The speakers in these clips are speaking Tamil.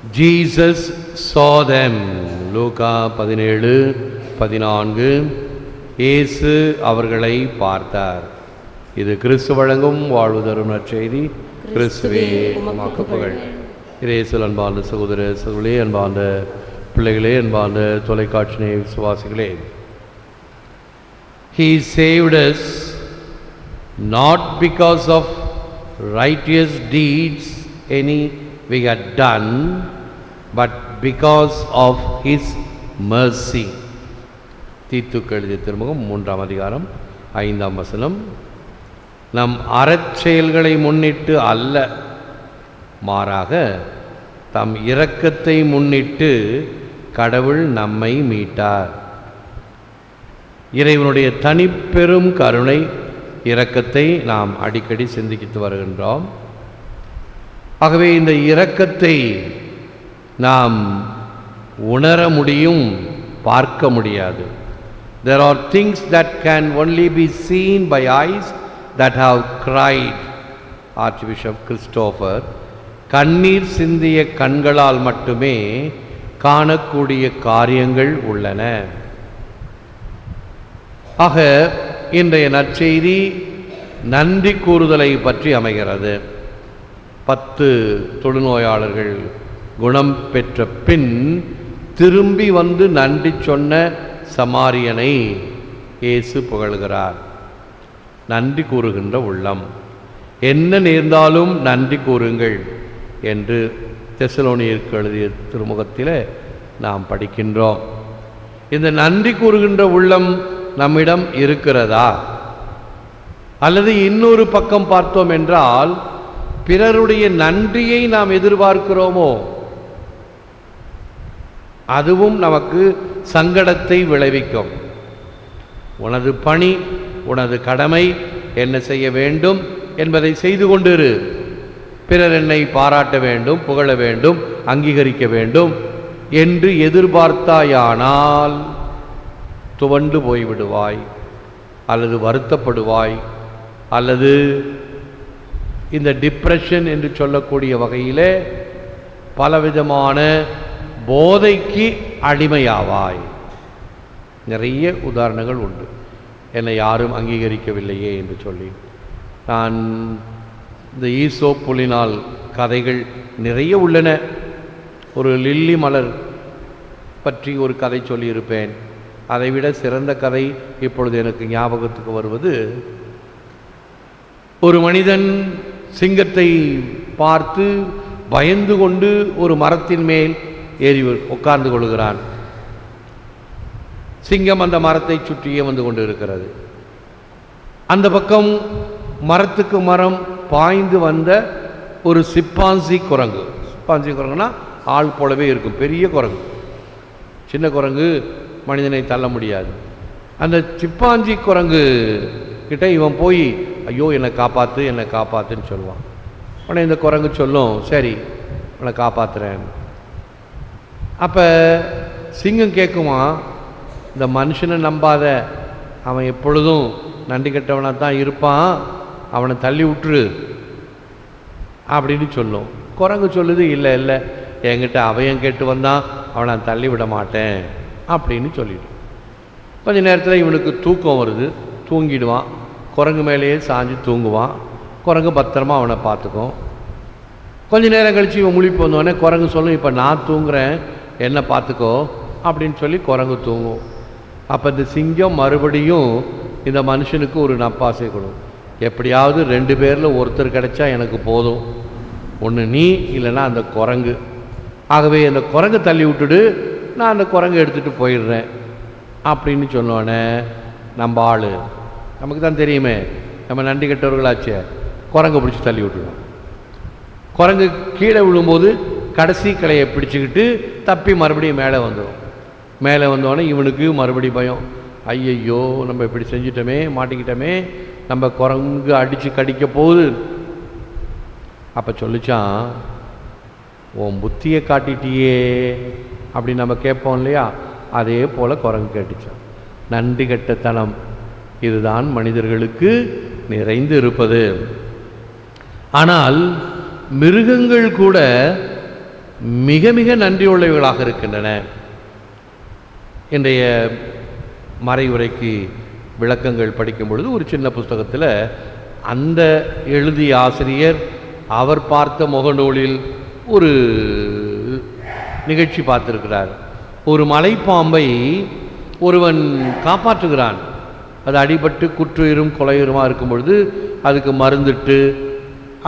Jesus saw them. லூக்கா 17:14. இயேசு அவர்களை பார்த்தார். இது கிறிஸ்து வழங்கும் வாழ்வு தரும் நற்செய்தி. கிறிஸ்துவே உமக்கு புகழ். இயேசுவில் அன்பார்ந்த சகோதர சகோதரிகளே, அன்பார்ந்த பிள்ளைகளே, அன்பார்ந்த தொலைக்காட்சி நேய விசுவாசிகளே, He saved us not because of righteous deeds any we had done, but because of His mercy. தீத்துக்கு எழுதிய திருமுகம் 3ஆம் அதிகாரம் 5ஆம் வசனம். நம் அறச்செயல்களை முன்னிட்டு அல்ல, மாறாக தம் இரக்கத்தை முன்னிட்டு கடவுள் நம்மை மீட்டார். இறைவனுடைய தனிப்பெரும் கருணை இரக்கத்தை நாம் அடிக்கடி சிந்தித்து வருகின்றோம். ஆகவே இந்த இரக்கத்தை நாம் உணர முடியும், பார்க்க முடியாது. There are things that can only be seen by eyes that have cried. Archbishop Christopher, கண்ணீர் சிந்திய கண்களால் மட்டுமே காணக்கூடிய காரியங்கள் உள்ளன. ஆக இன்றைய நற்செய்தி நன்றி கூறுதலை பற்றி அமைகிறது. 10 தொழுநோயாளர்கள் குணம் பெற்ற பின் திரும்பி வந்து நன்றி சொன்ன சமாரியனை இயேசு புகழ்கிறார். நன்றி கூறுகின்ற உள்ளம். என்ன நேர்ந்தாலும் நன்றி கூறுங்கள் என்று தெசலோனியருக்கு எழுதிய திருமுகத்தில் நாம் படிக்கின்றோம். இந்த நன்றி கூறுகின்ற உள்ளம் நம்மிடம் இருக்கிறதா? அல்லது இன்னொரு பக்கம் பார்த்தோம் என்றால், பிறருடைய நன்றியை நாம் எதிர்பார்க்கிறோமோ? அதுவும் நமக்கு சங்கடத்தை விளைவிக்கும். உனது பணி, உனது கடமை, என்ன செய்ய வேண்டும் என்பதை செய்து கொண்டிரு. பிறர் என்னை பாராட்ட வேண்டும், புகழ வேண்டும், அங்கீகரிக்க வேண்டும் என்று எதிர்பார்த்தாயானால் துவண்டு போய்விடுவாய், அல்லது வருத்தப்படுவாய், அல்லது இந்த டிப்ரெஷன் என்று சொல்லக்கூடிய வகையிலே பலவிதமான போதைக்கு அடிமையாவாய். நிறைய உதாரணங்கள் உண்டு. என்னை யாரும் அங்கீகரிக்கவில்லையே என்று சொல்லி. நான் இந்த ஈசோப் புலினால் கதைகள் நிறைய உள்ளன. ஒரு லில்லி மலர் பற்றி ஒரு கதை சொல்லியிருப்பேன். அதைவிட சிறந்த கதை இப்பொழுது எனக்கு ஞாபகத்துக்கு வருவது, ஒரு மனிதன் சிங்கத்தை பார்த்து பயந்து கொண்டு ஒரு மரத்தின் மேல் ஏறி உட்கார்ந்து கொள்கிறான். சிங்கம் அந்த மரத்தை சுற்றியே வந்து கொண்டு இருக்கிறது. அந்த பக்கம் மரத்துக்கு மரம் பாய்ந்து வந்த ஒரு சிப்பான்சி குரங்கு. சிப்பான்சி குரங்குனா ஆள் போலவே இருக்கும், பெரிய குரங்கு. சின்ன குரங்கு மனிதனை தள்ள முடியாது. அந்த சிப்பாஞ்சி குரங்கு கிட்ட இவன் போய், ஐயோ என்னை காப்பாற்று, என்னை காப்பாற்றுன்னு சொல்லுவான். உடனே இந்த குரங்கு சொல்லும், சரி உன்னை காப்பாற்றுறேன். அப்போ சிங்கம் கேட்குமா, இந்த மனுஷனை நம்பாத, அவன் எப்பொழுதும் நன்றி கெட்டவனாக தான் இருப்பான், அவனை தள்ளி விட்டுரு அப்படின்னு சொல்லும். குரங்கு சொல்லுது, இல்லை இல்லை, என்கிட்ட அவன் கேட்டு வந்தான், அவனை தள்ளி விட மாட்டேன் அப்படின்னு சொல்லிட்டு. கொஞ்ச நேரத்தில் இவனுக்கு தூக்கம் வருது, தூங்கிடுவான். குரங்கு மேலேயே சாஞ்சு தூங்குவான். குரங்கு பத்திரமா அவனை பார்த்துக்கும். கொஞ்ச நேரம் கழித்து இவன் முழிப்பு வந்தோடனே குரங்கு சொல்லும், இப்போ நான் தூங்குறேன், என்ன பார்த்துக்கோ அப்படின்னு சொல்லி குரங்கு தூங்கும். அப்போ இந்த சிங்கம் மறுபடியும் இந்த மனுஷனுக்கு ஒரு நப்பாசை கொடுக்கும், எப்படியாவது 2 பேரில் ஒருத்தர் கிடைச்சா எனக்கு போதும், ஒன்று நீ இல்லைன்னா அந்த குரங்கு. ஆகவே அந்த குரங்கை தள்ளி விட்டுடு, நான் அந்த குரங்கை எடுத்துகிட்டு போயிடுறேன் அப்படின்னு சொன்னோடனே நம்ம ஆள், நமக்கு தான் தெரியுமே, நம்ம நன்றி கெட்டவர்களாச்சே, குரங்கை பிடிச்சி தள்ளி விட்டுருவோம். குரங்கு கீழே விழும்போது கடைசி கிளையை பிடிச்சிக்கிட்டு தப்பி மறுபடியும் மேலே வந்துடும். மேலே வந்தோடனே இவனுக்கு மறுபடியும் பயம், ஐயையோ நம்ம இப்படி செஞ்சிட்டோமே, மாட்டிக்கிட்டோமே, நம்ம குரங்கு அடித்து கடிக்க போகுது. அப்போ சொல்லிச்சான், உன் புத்தியை காட்டிட்டியே அப்படி நம்ம கேட்போம் இல்லையா, அதே போல் குரங்கு கேட்டுச்சான். நன்றி கெட்டத்தனம் இதுதான் மனிதர்களுக்கு நிறைந்து இருப்பது. ஆனால் மிருகங்கள் கூட மிக மிக நன்றியுள்ளவைகளாக இருக்கின்றன. இன்றைய மறைவுரைக்கு விளக்கங்கள் படிக்கும் பொழுது ஒரு சின்ன புஸ்தகத்தில் அந்த எழுதிய ஆசிரியர் அவர் பார்த்த முகநூலில் ஒரு நிகழ்ச்சி பார்த்திருக்கிறார். ஒரு மலைப்பாம்பை ஒருவன் காப்பாற்றுகிறான். அது அடிபட்டு குற்றுயிரும் கொலையுருமாக இருக்கும் பொழுது அதுக்கு மருந்துட்டு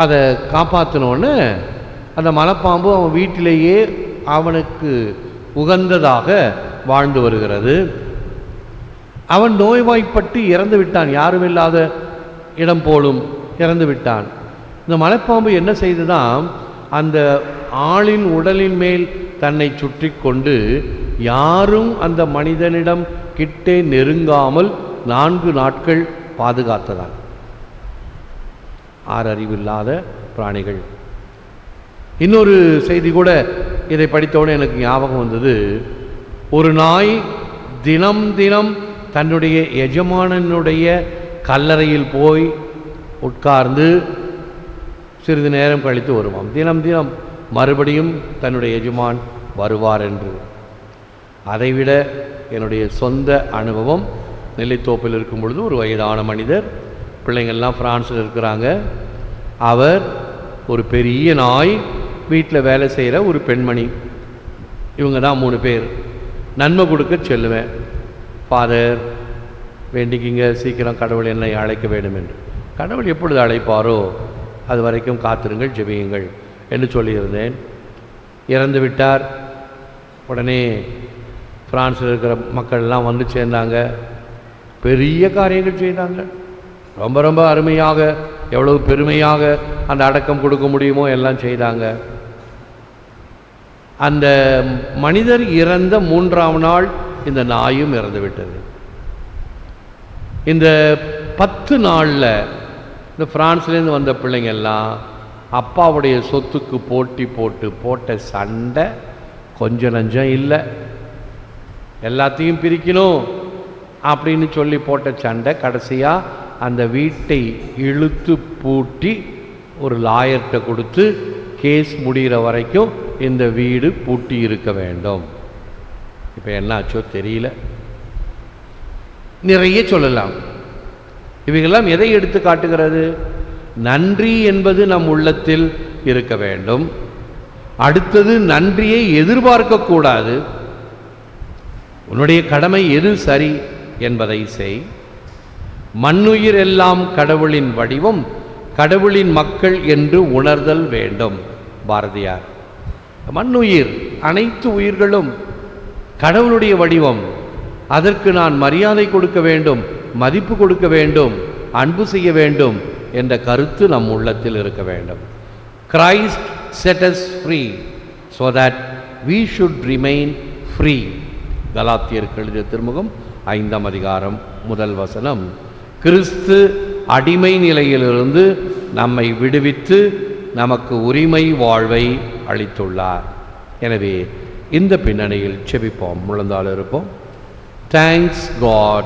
அதை காப்பாற்றினோன்னு அந்த மலைப்பாம்பு அவன் வீட்டிலேயே அவனுக்கு உகந்ததாக வாழ்ந்து வருகிறது. அவன் நோய்வாய்ப்பட்டு இறந்து விட்டான். யாரும் இல்லாத இடம் போலும் இறந்து விட்டான். இந்த மலைப்பாம்பு என்ன செய்துதான் அந்த ஆளின் உடலின் மேல் தன்னை சுற்றி கொண்டு யாரும் அந்த மனிதனிடம் கிட்டே நெருங்காமல் 4 நாட்கள் பாதுகாத்ததான். 6 அறிவில்லாத பிராணிகள். இன்னொரு செய்தி கூட இதை படித்தவுடனே எனக்கு ஞாபகம் வந்தது. ஒரு நாய் தினம் தினம் தன்னுடைய எஜமானனுடைய கல்லறையில் போய் உட்கார்ந்து சிறிது நேரம் கழித்து வருவான். தினம் தினம் மறுபடியும் தன்னுடைய எஜமான் வருவார் என்று. அதைவிட என்னுடைய சொந்த அனுபவம், நெல்லித்தோப்பில் இருக்கும் பொழுது ஒரு வயதான மனிதர், பிள்ளைங்கள்லாம் ஃப்ரான்ஸில் இருக்கிறாங்க. அவர் ஒரு பெரிய நாய், வீட்டில் வேலை செய்கிற ஒரு பெண்மணி, இவங்க தான் 3 பேர். நன்மை கொடுக்க செல்லுவேன். ஃபாதர் வேண்டிக்கிங்க, சீக்கிரம் கடவுள் என்னை அழைக்க வேண்டும் என்று. கடவுள் எப்பொழுது அழைப்பாரோ அது வரைக்கும் காத்திருங்கள், ஜெபியுங்கள் என்று சொல்லியிருந்தேன். இறந்து விட்டார். உடனே பிரான்ஸில் இருக்கிற மக்கள்லாம் வந்து சேர்ந்தாங்க. பெரிய காரியங்கள் செய்தாங்க. ரொம்ப ரொம்ப அருமையாக, எவ்வளவு பெருமையாக அந்த அடக்கம் கொடுக்க முடியுமோ எல்லாம் செய்தாங்க. அந்த மனிதர் இறந்த 3ஆம் நாள் இந்த நாயும் இறந்து விட்டது. இந்த 10 நாளில் இந்த பிரான்ஸ்லேருந்து வந்த பிள்ளைங்கள்லாம் அப்பாவுடைய சொத்துக்கு போட்டி போட்ட சண்டை கொஞ்சம் நஞ்சம் இல்லை. எல்லாத்தையும் பிரிக்கணும் அப்படின்னு சொல்லி போட்ட சண்டை கடைசியாக அந்த வீட்டை இழுத்து பூட்டி ஒரு லாயர்கிட்ட கொடுத்து கேஸ் முடிகிற வரைக்கும் இந்த வீடு பூட்டி இருக்க வேண்டும். இப்போ என்னாச்சோ தெரியல. நிறைய சொல்லலாம். இவைகளெல்லாம் எதை எடுத்து காட்டுகிறது? நன்றி என்பது நம் உள்ளத்தில் இருக்க வேண்டும். அடுத்தது, நன்றியை எதிர்பார்க்கக்கூடாது. உன்னுடைய கடமை எது சரி என்பதை செய். மண்ணுயிர் எல்லாம் கடவுளின் வடிவம், கடவுளின் மக்கள் என்று உணர்தல் வேண்டும். பாரதியார். மண்ணுயிர், அனைத்து உயிர்களும் கடவுளுடைய வடிவம். அதற்கு நான் மரியாதை கொடுக்க வேண்டும், மதிப்பு கொடுக்க வேண்டும், அன்பு செய்ய வேண்டும் என்ற கருத்து நம் உள்ளத்தில் இருக்க வேண்டும். Christ set us free so that we should remain free. கலாத்தியருக்கு எழுதிய திருமுகம் 5ஆம் அதிகாரம் 1 வசனம். கிறிஸ்து அடிமை நிலையிலிருந்து நம்மை விடுவித்து நமக்கு உரிமை வாழ்வை அளித்துள்ளார். எனவே இந்த பின்னணியில் செபிப்போம், முழந்தால் இருப்போம். Thanks God.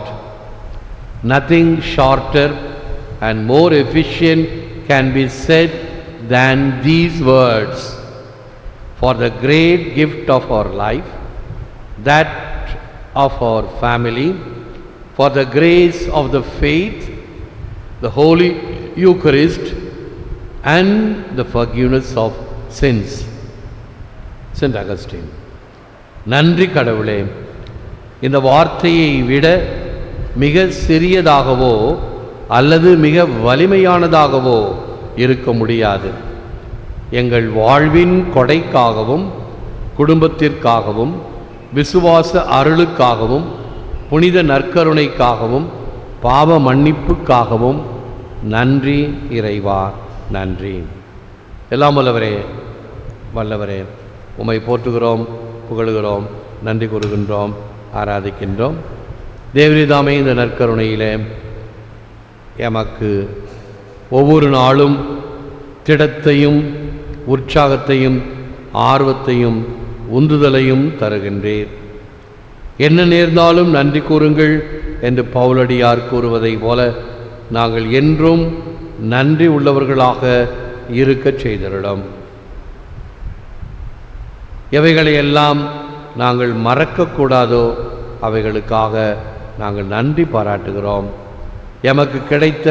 Nothing shorter and more efficient can be said than these words for the great gift of our life, that of our family, for the grace of the faith, the Holy Eucharist, and the forgiveness of sins. Saint Augustine. நன்றி கடவுளே, இந்த வார்த்தையை விட மிக சிறியதாகவோ அல்லது மிக வலிமையானதாகவோ இருக்க முடியாது. எங்கள் வாழ்வின் கொடைக்காகவும், குடும்பத்திற்காகவும், விசுவாச அருளுக்காகவும், புனித நற்கருணைக்காகவும், பாவ மன்னிப்புக்காகவும் நன்றி இறைவா, நன்றி. எல்லாம் வல்லவரே, உம்மை போற்றுகிறோம், புகழுகிறோம், நன்றி கூறுகின்றோம், ஆராதிக்கின்றோம். தேவரீதாமே இந்த நற்கருணையிலே எமக்கு ஒவ்வொரு நாளும் திடத்தையும் உற்சாகத்தையும் ஆர்வத்தையும் உந்துதலையும் தருகின்றீர். என்ன நேர்ந்தாலும் நன்றி கூறுங்கள் என்று பவுலடியார் கூறுவதை போல நாங்கள் என்றும் நன்றி உள்ளவர்களாக இருக்கச் செய்திருடும். எவைகளையெல்லாம் நாங்கள் மறக்கக்கூடாதோ அவைகளுக்காக நாங்கள் நன்றி பாராட்டுகிறோம். எமக்கு கிடைத்த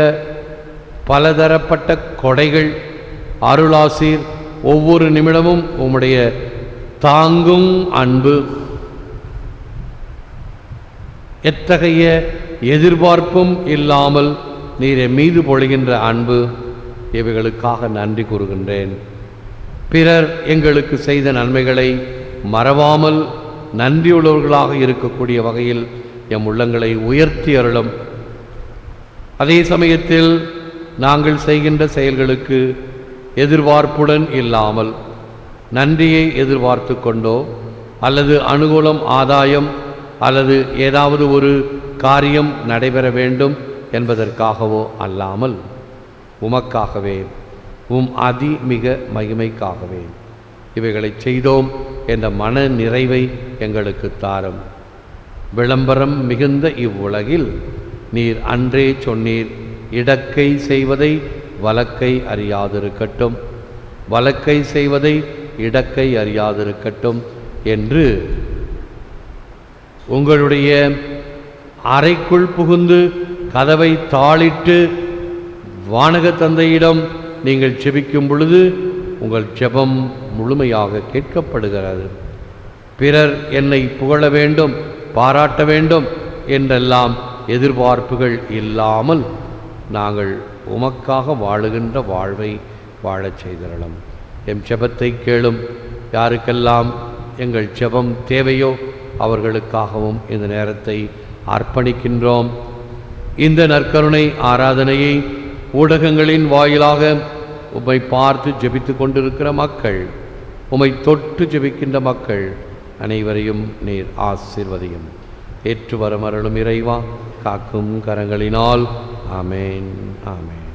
பலதரப்பட்ட கொடைகள், அருளாசீர், ஒவ்வொரு நிமிடமும் உம்முடைய தாங்கும் அன்பு, எத்தகைய எதிர்பார்ப்பும் இல்லாமல் நீர் என் மீது பொழிகின்ற அன்பு, இவைகளுக்காக நன்றி கூறுகின்றேன். பிறர் எங்களுக்கு செய்த நன்மைகளை மறவாமல் நன்றியுள்ளவர்களாக இருக்கக்கூடிய வகையில் எம் உள்ளங்களை உயர்த்தி அருளும். அதே சமயத்தில் நாங்கள் செய்கின்ற செயல்களுக்கு எதிர்பார்ப்புடன் இல்லாமல் நன்றியை எதிர்பார்த்து கொண்டோ அல்லது அனுகூலம், ஆதாயம் அல்லது ஏதாவது ஒரு காரியம் நடைபெற வேண்டும் என்பதற்காகவோ அல்லாமல் உமக்காகவே, மிக மகிமைக்காகவே இவைகளை செய்தோம் என்ற மன நிறைவை எங்களுக்கு தாரும். விளம்பரம் மிகுந்த இவ்வுலகில் நீர் அன்றே சொன்னீர், இடக்கை செய்வதை வலக்கை அறியாதிருக்கட்டும், வலக்கை செய்வதை இடக்கை அறியாதிருக்கட்டும் என்று உங்களுடைய அறைக்குள் புகுந்து கதவை தாளிட்டு வானக தந்தையிடம் நீங்கள் ஜெபிக்கும் பொழுது உங்கள் ஜெபம் முழுமையாக கேட்கப்படுகிறது. பிறர் என்னை புகழ வேண்டும், பாராட்ட வேண்டும் என்றெல்லாம் எதிர்பார்ப்புகள் இல்லாமல் நாங்கள் உமக்காக வாழுகின்ற வாழ்வை வாழச் செய்திடலாம். எம் ஜெபத்தை கேளும். யாருக்கெல்லாம் எங்கள் ஜெபம் தேவையோ அவர்களுக்காகவும் இந்த நேரத்தை அர்ப்பணிக்கின்றோம். இந்த நற்கருணை ஆராதனையை ஊடகங்களின் வாயிலாக உம்மை பார்த்து ஜெபித்து கொண்டிருக்கிற மக்கள், உம்மை தொட்டு ஜெபிக்கின்ற மக்கள் அனைவரையும் நீர் ஆசீர்வதியும். ஏற்று வரமருளும் இறைவா, காக்கும் கரங்களினால். ஆமேன், ஆமேன்.